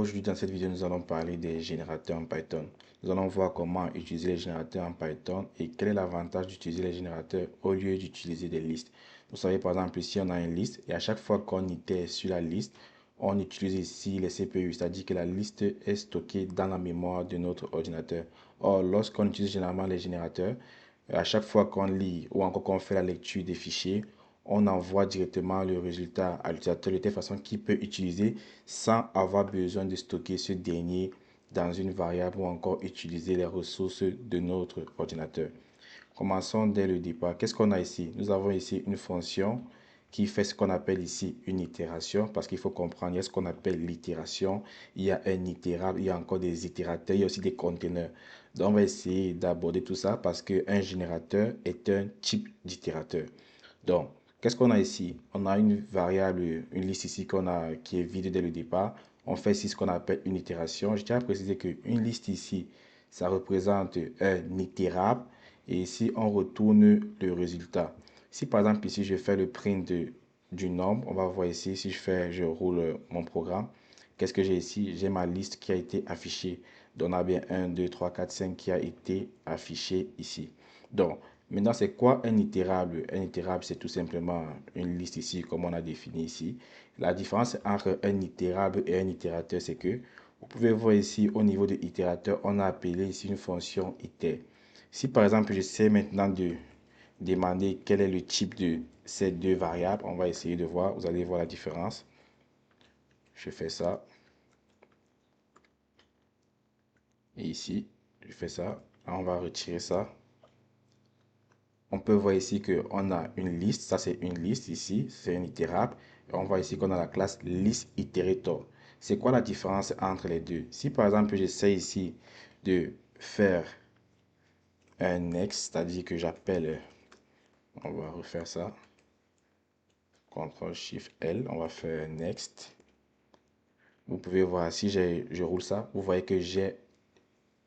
aujourd'hui, dans cette vidéo, nous allons parler des générateurs en Python. Nous allons voir comment utiliser les générateurs en Python et quel est l'avantage d'utiliser les générateurs au lieu d'utiliser des listes. Vous savez, par exemple, ici, on a une liste et à chaque fois qu'on itère sur la liste, on utilise ici les CPU, c'est-à-dire que la liste est stockée dans la mémoire de notre ordinateur. Or, lorsqu'on utilise généralement les générateurs, à chaque fois qu'on lit ou encore qu'on fait la lecture des fichiers, on envoie directement le résultat à l'utilisateur de telle façon qu'il peut utiliser sans avoir besoin de stocker ce dernier dans une variable ou encore utiliser les ressources de notre ordinateur. Commençons dès le départ. Qu'est-ce qu'on a ici? Nous avons ici une fonction qui fait ce qu'on appelle ici une itération, parce qu'il faut comprendre, il y a ce qu'on appelle l'itération, il y a un itérable, il y a encore des itérateurs, il y a aussi des conteneurs. Donc on va essayer d'aborder tout ça parce qu'un générateur est un type d'itérateur. Donc, qu'est-ce qu'on a ici? On a une variable, une liste ici qui est vide dès le départ. On fait ici ce qu'on appelle une itération. Je tiens à préciser qu'une liste ici, ça représente un itérable. Et ici, on retourne le résultat. Si par exemple ici, je fais le print du nombre, on va voir ici, si je roule mon programme, qu'est-ce que j'ai ici? J'ai ma liste qui a été affichée. Donc, on a bien 1, 2, 3, 4, 5 qui a été affiché ici. Donc, maintenant, c'est quoi un itérable? Un itérable, c'est tout simplement une liste ici, comme on a défini ici. La différence entre un itérable et un itérateur, c'est que vous pouvez voir ici, au niveau de itérateur, on a appelé ici une fonction iter. Si par exemple, j'essaie maintenant de demander quel est le type de ces deux variables, on va essayer de voir. Vous allez voir la différence. Je fais ça. Et ici, je fais ça. On va retirer ça. On peut voir ici qu'on a une liste. Ça, c'est une liste ici. C'est un itérable. Et on voit ici qu'on a la classe listIterator. C'est quoi la différence entre les deux? Si par exemple, j'essaie ici de faire un next, c'est-à-dire que j'appelle, on va refaire ça. CTRL-SHIFT-L, on va faire next. Vous pouvez voir, si je roule ça, vous voyez que j'ai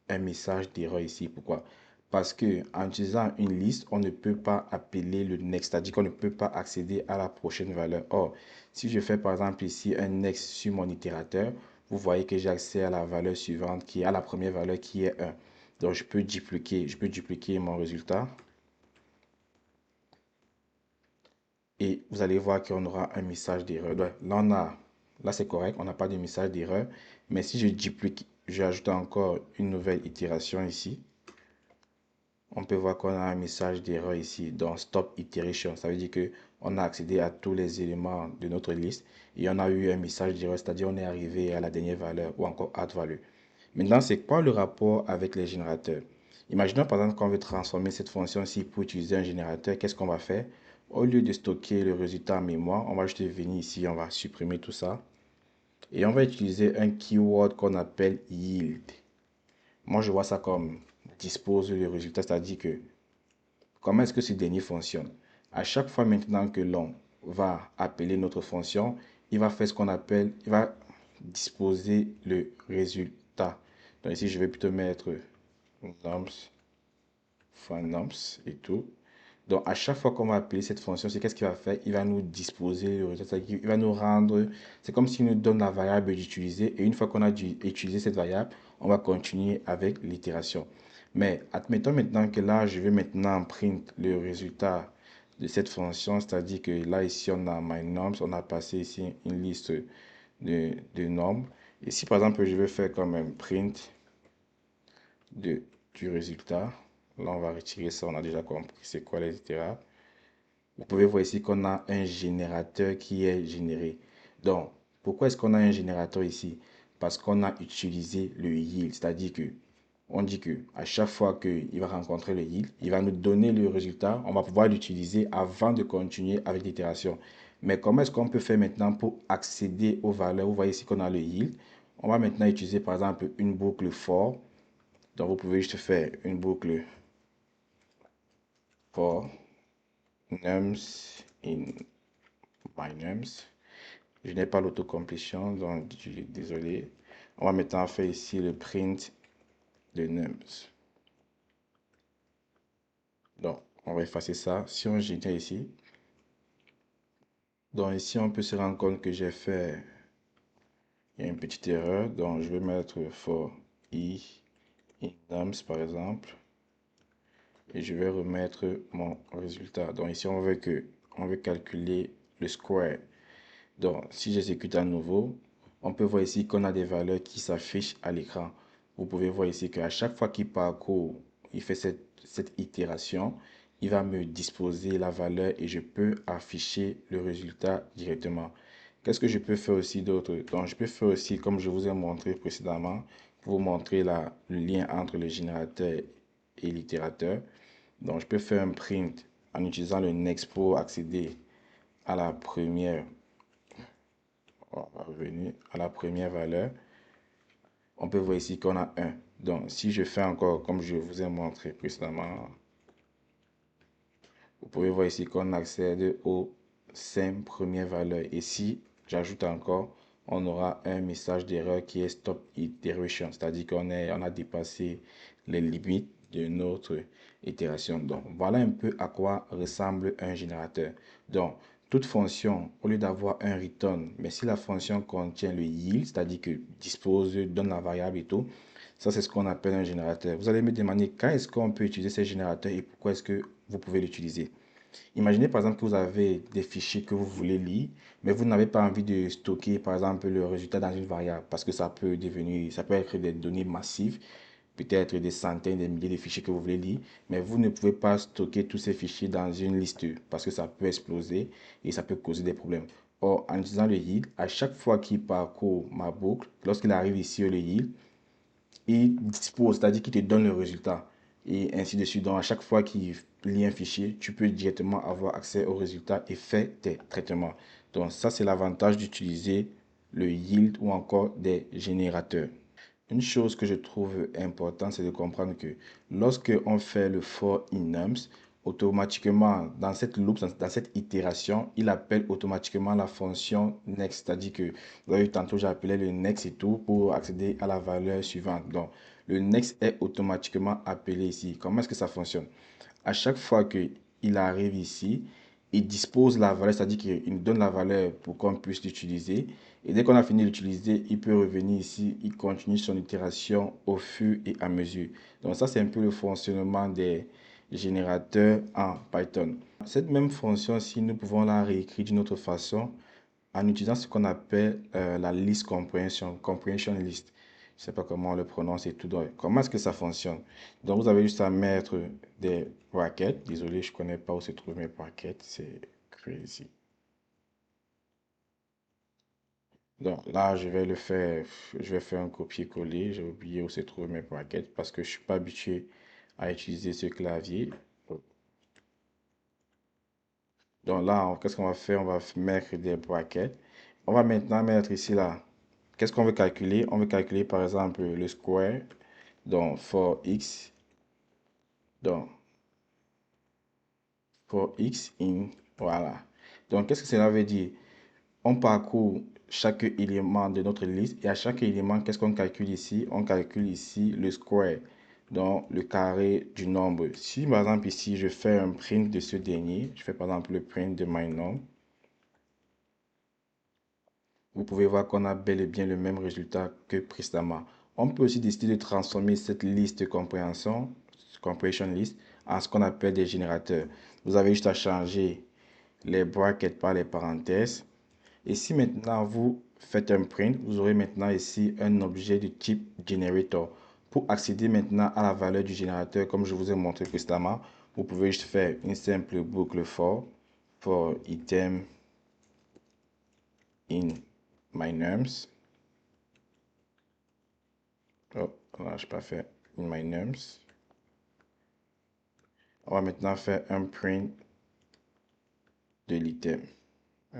un message d'erreur ici. Pourquoi? Parce que en utilisant une liste, on ne peut pas appeler le next, c'est-à-dire qu'on ne peut pas accéder à la prochaine valeur. Or, si je fais par exemple ici un next sur mon itérateur, vous voyez que j'ai accès à la valeur suivante qui est à la première valeur qui est 1. Donc, je peux dupliquer mon résultat. Et vous allez voir qu'on aura un message d'erreur. Là c'est correct, on n'a pas de message d'erreur. Mais si je duplique, j'ajoute encore une nouvelle itération ici. On peut voir qu'on a un message d'erreur ici dans Stop Iteration. Ça veut dire que on a accédé à tous les éléments de notre liste et on a eu un message d'erreur, c'est-à-dire on est arrivé à la dernière valeur ou encore add value. Maintenant, c'est quoi le rapport avec les générateurs? Imaginons par exemple qu'on veut transformer cette fonction-ci pour utiliser un générateur. Qu'est-ce qu'on va faire? Au lieu de stocker le résultat en mémoire, on va juste venir ici, on va supprimer tout ça. Et on va utiliser un keyword qu'on appelle yield. Moi, je vois ça comme dispose le résultat, c'est-à-dire que comment est-ce que ce dernier fonctionne? À chaque fois maintenant que l'on va appeler notre fonction, il va faire ce qu'on appelle, il va disposer le résultat. Donc ici, je vais plutôt mettre nums, nums et tout. Donc, à chaque fois qu'on va appeler cette fonction, c'est qu'est-ce qu'il va faire? Il va nous disposer le résultat. Il va nous rendre, c'est comme s'il nous donne la variable d'utiliser. Et une fois qu'on a utilisé cette variable, on va continuer avec l'itération. Mais admettons maintenant que là, je vais maintenant print le résultat de cette fonction. C'est-à-dire que là, ici, on a myNums. On a passé ici une liste de nombres. Et si par exemple, je veux faire comme un print du résultat. Là, on va retirer ça. On a déjà compris c'est quoi les itérables. Vous pouvez voir ici qu'on a un générateur qui est généré. Donc, pourquoi est-ce qu'on a un générateur ici? Parce qu'on a utilisé le yield. C'est-à-dire que on dit que à chaque fois qu'il va rencontrer le yield, il va nous donner le résultat. On va pouvoir l'utiliser avant de continuer avec l'itération. Mais comment est-ce qu'on peut faire maintenant pour accéder aux valeurs? Vous voyez ici qu'on a le yield. On va maintenant utiliser par exemple une boucle for. Donc, vous pouvez juste faire une boucle for nums in myNums. Je n'ai pas l'autocomplétion, donc je suis désolé. On va maintenant faire ici le print de nums. Donc, on va effacer ça. Si on génère ici, donc ici, on peut se rendre compte que j'ai fait il y a une petite erreur. Donc, je vais mettre for i in nums par exemple. Et je vais remettre mon résultat. Donc, ici, on veut calculer le square. Donc, si j'exécute à nouveau, on peut voir ici qu'on a des valeurs qui s'affichent à l'écran. Vous pouvez voir ici qu'à chaque fois qu'il parcourt, il fait cette itération, il va me disposer la valeur et je peux afficher le résultat directement. Qu'est-ce que je peux faire aussi d'autre? Donc, je peux faire aussi, comme je vous ai montré précédemment, pour vous montrer le lien entre le générateur et l'itérateur. Donc, je peux faire un print en utilisant le next pour accéder à la première. On va revenir à la première valeur. On peut voir ici qu'on a 1. Donc, si je fais encore comme je vous ai montré précédemment, vous pouvez voir ici qu'on accède aux 5 premières valeurs. Et si j'ajoute encore, on aura un message d'erreur qui est stop iteration, c'est-à-dire on a dépassé les limites de notre itération. Donc, voilà un peu à quoi ressemble un générateur. Donc, toute fonction, au lieu d'avoir un return, mais si la fonction contient le yield, c'est-à-dire que dispose, donne la variable et tout, ça c'est ce qu'on appelle un générateur. Vous allez me demander quand est-ce qu'on peut utiliser ces générateurs et pourquoi est-ce que vous pouvez l'utiliser. Imaginez par exemple que vous avez des fichiers que vous voulez lire, mais vous n'avez pas envie de stocker par exemple le résultat dans une variable parce que ça peut être des données massives, peut-être des centaines, des milliers de fichiers que vous voulez lire, mais vous ne pouvez pas stocker tous ces fichiers dans une liste parce que ça peut exploser et ça peut causer des problèmes. Or, en utilisant le yield, à chaque fois qu'il parcourt ma boucle, lorsqu'il arrive ici au yield, il dispose, c'est-à-dire qu'il te donne le résultat et ainsi de suite. Donc, à chaque fois qu'il lit un fichier, tu peux directement avoir accès au résultat et faire tes traitements. Donc, ça, c'est l'avantage d'utiliser le yield ou encore des générateurs. Une chose que je trouve importante, c'est de comprendre que lorsque on fait le for in nums, automatiquement, dans cette loop, dans cette itération, il appelle automatiquement la fonction next. C'est-à-dire que, vous avez vu, tantôt, j'ai appelé le next et tout pour accéder à la valeur suivante. Donc, le next est automatiquement appelé ici. Comment est-ce que ça fonctionne? À chaque fois qu'il arrive ici, il dispose la valeur, c'est-à-dire qu'il nous donne la valeur pour qu'on puisse l'utiliser. Et dès qu'on a fini d'utiliser, il peut revenir ici, il continue son itération au fur et à mesure. Donc ça, c'est un peu le fonctionnement des générateurs en Python. Cette même fonction-ci, nous pouvons la réécrire d'une autre façon en utilisant ce qu'on appelle la list comprehension list. Je ne sais pas comment on le prononce et tout. Donc, comment est-ce que ça fonctionne? Donc, vous avez juste à mettre des brackets. Désolé, je ne connais pas où se trouvent mes brackets. C'est crazy. Donc là, je vais faire un copier-coller. J'ai oublié où se trouvent mes brackets parce que je ne suis pas habitué à utiliser ce clavier. Donc là, qu'est-ce qu'on va faire? On va mettre des brackets. On va maintenant mettre ici là. Qu'est-ce qu'on veut calculer? On veut calculer par exemple le square. Donc for x. Donc for x in. Voilà. Donc qu'est-ce que cela veut dire? On parcourt chaque élément de notre liste et à chaque élément, qu'est-ce qu'on calcule ici? On calcule ici le square, donc le carré du nombre. Si par exemple ici, je fais un print de ce dernier, je fais par exemple le print de my_num, vous pouvez voir qu'on a bel et bien le même résultat que précédemment. On peut aussi décider de transformer cette liste comprehension list, en ce qu'on appelle des générateurs. Vous avez juste à changer les brackets par les parenthèses. Et si maintenant vous faites un print, vous aurez maintenant ici un objet de type generator. Pour accéder maintenant à la valeur du générateur, comme je vous ai montré précédemment, vous pouvez juste faire une simple boucle for item in my nums. Oh, là, je n'ai pas fait in my nums. On va maintenant faire un print de l'item,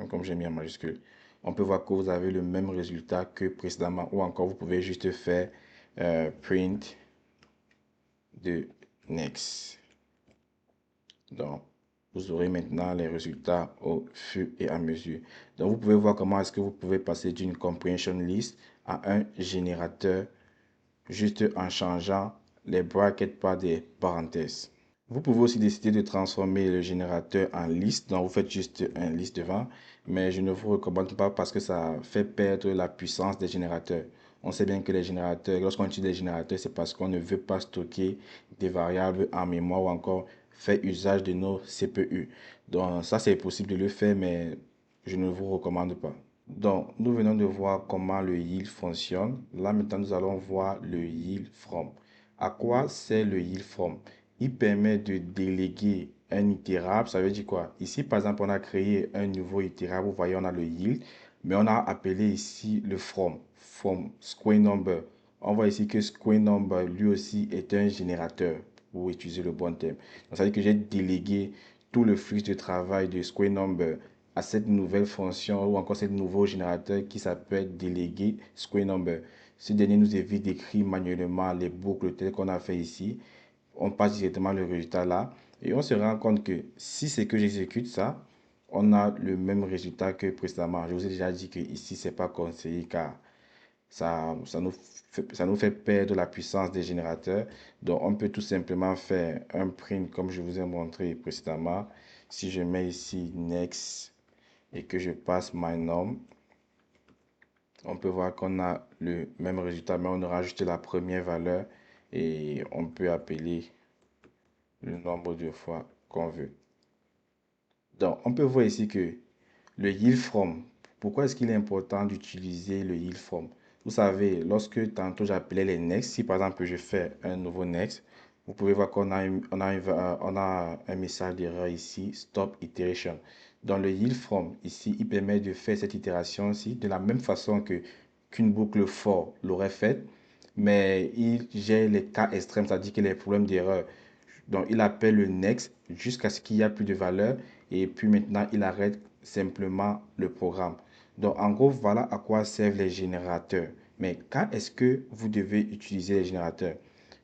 comme j'ai mis en majuscule. On peut voir que vous avez le même résultat que précédemment, ou encore vous pouvez juste faire print de next. Donc, vous aurez maintenant les résultats au fur et à mesure. Donc, vous pouvez voir comment est-ce que vous pouvez passer d'une comprehension list à un générateur juste en changeant les brackets par des parenthèses. Vous pouvez aussi décider de transformer le générateur en liste, donc vous faites juste un liste devant, mais je ne vous recommande pas parce que ça fait perdre la puissance des générateurs. On sait bien que les générateurs, lorsqu'on utilise les générateurs, c'est parce qu'on ne veut pas stocker des variables en mémoire ou encore faire usage de nos CPU. Donc ça, c'est possible de le faire, mais je ne vous recommande pas. Donc, nous venons de voir comment le yield fonctionne. Là, maintenant, nous allons voir le yield from. À quoi sert le yield from? Il permet de déléguer un itérable. Ça veut dire quoi? Ici, par exemple, on a créé un nouveau itérable. Vous voyez, on a le yield, mais on a appelé ici le from square number. On voit ici que square number, lui aussi, est un générateur, pour utiliser le bon terme. Donc, ça veut dire que j'ai délégué tout le flux de travail de square number à cette nouvelle fonction ou encore ce nouveau générateur qui s'appelle délégué square number. Ce dernier nous évite d'écrire manuellement les boucles telles qu'on a fait ici. On passe directement le résultat là et on se rend compte que si c'est que j'exécute ça, on a le même résultat que précédemment. Je vous ai déjà dit que ici c'est pas conseillé car ça nous fait perdre la puissance des générateurs. Donc on peut tout simplement faire un print comme je vous ai montré précédemment. Si je mets ici next et que je passe my norm, on peut voir qu'on a le même résultat, mais on aura ajouté la première valeur et on peut appeler le nombre de fois qu'on veut. Donc, on peut voir ici que le yield from, pourquoi est-ce qu'il est important d'utiliser le yield from? Vous savez, lorsque tantôt j'appelais les next, si par exemple je fais un nouveau next, vous pouvez voir qu'on a, on a un message d'erreur ici, stop iteration. Dans le yield from, ici, il permet de faire cette itération-ci de la même façon que qu'une boucle for l'aurait faite, mais il gère les cas extrêmes, c'est-à-dire que les problèmes d'erreur. Donc, il appelle le next jusqu'à ce qu'il n'y a plus de valeur et puis maintenant, il arrête simplement le programme. Donc, en gros, voilà à quoi servent les générateurs. Mais quand est-ce que vous devez utiliser les générateurs?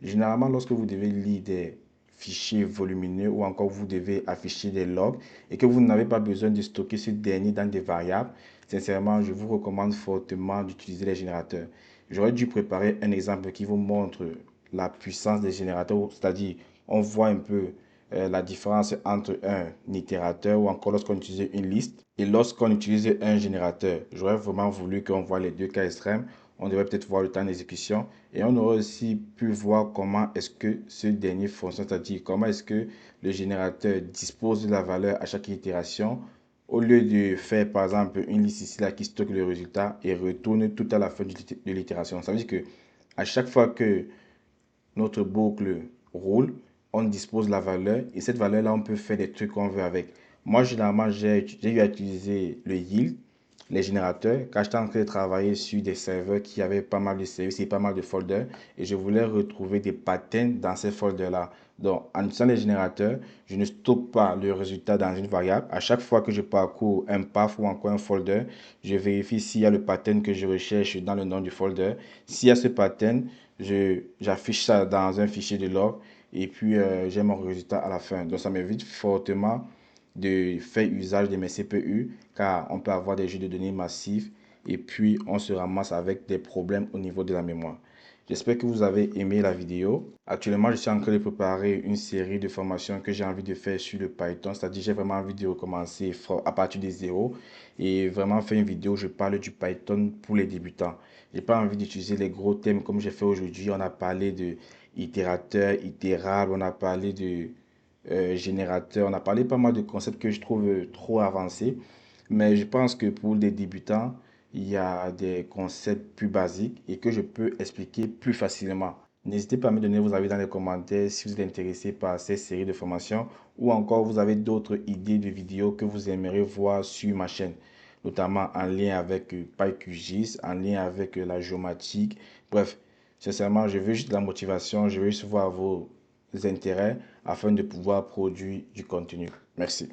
Généralement, lorsque vous devez lire des fichiers volumineux ou encore vous devez afficher des logs et que vous n'avez pas besoin de stocker ce dernier dans des variables, sincèrement, je vous recommande fortement d'utiliser les générateurs. J'aurais dû préparer un exemple qui vous montre la puissance des générateurs, c'est-à-dire on voit un peu la différence entre un itérateur ou encore lorsqu'on utilise une liste et lorsqu'on utilise un générateur. J'aurais vraiment voulu qu'on voit les deux cas extrêmes. On devrait peut-être voir le temps d'exécution et on aurait aussi pu voir comment est-ce que ce dernier fonctionne, c'est-à-dire comment est-ce que le générateur dispose de la valeur à chaque itération au lieu de faire par exemple une liste ici là qui stocke le résultat et retourne tout à la fin de l'itération. Ça veut dire que à chaque fois que notre boucle roule, on dispose de la valeur et cette valeur-là, on peut faire des trucs qu'on veut avec. Moi, généralement, j'ai eu à utiliser le yield, les générateurs, quand j'étais en train de travailler sur des serveurs qui avaient pas mal de services et pas mal de folders et je voulais retrouver des patterns dans ces folders-là. Donc, en utilisant les générateurs, je ne stocke pas le résultat dans une variable. À chaque fois que je parcours un path ou encore un folder, je vérifie s'il y a le pattern que je recherche dans le nom du folder. S'il y a ce pattern, j'affiche ça dans un fichier de log et puis j'ai mon résultat à la fin. Donc ça m'évite fortement de faire usage de mes CPU car on peut avoir des jeux de données massifs et puis on se ramasse avec des problèmes au niveau de la mémoire. J'espère que vous avez aimé la vidéo. Actuellement, je suis en train de préparer une série de formations que j'ai envie de faire sur le Python. C'est-à-dire, j'ai vraiment envie de recommencer à partir de zéro et vraiment faire une vidéo où je parle du Python pour les débutants. J'ai pas envie d'utiliser les gros thèmes comme j'ai fait aujourd'hui. On a parlé de itérateur, itérable, on a parlé de générateur, on a parlé pas mal de concepts que je trouve trop avancés. Mais je pense que pour des débutants, il y a des concepts plus basiques et que je peux expliquer plus facilement. N'hésitez pas à me donner vos avis dans les commentaires si vous êtes intéressé par ces séries de formations ou encore vous avez d'autres idées de vidéos que vous aimeriez voir sur ma chaîne, notamment en lien avec PyQGIS, en lien avec la géomatique. Bref, sincèrement, je veux juste de la motivation, je veux juste voir vos intérêts afin de pouvoir produire du contenu. Merci.